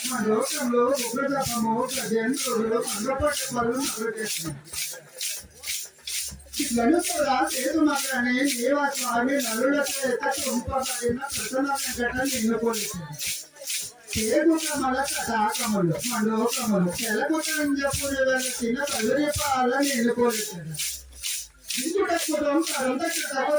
మన లోకంలో ఉగ్రతపము జంతువులు అందపట్టు పనులు మొదలుపెట్టింది. గణుతుల సేతు మాత్రమే దేవాస్వామి నలులతో ఉంపబడిన ప్రసన్న వెంకటని ఎన్నుకోలేదు. చేగున్న మలక శాఖములు మండోకములు తెలగుట్టని చెప్పుకునే వాళ్ళ చిన్న పలురిపాలని ఎన్నుకోలేదు. ఇంకుటం కరంతకి తప్ప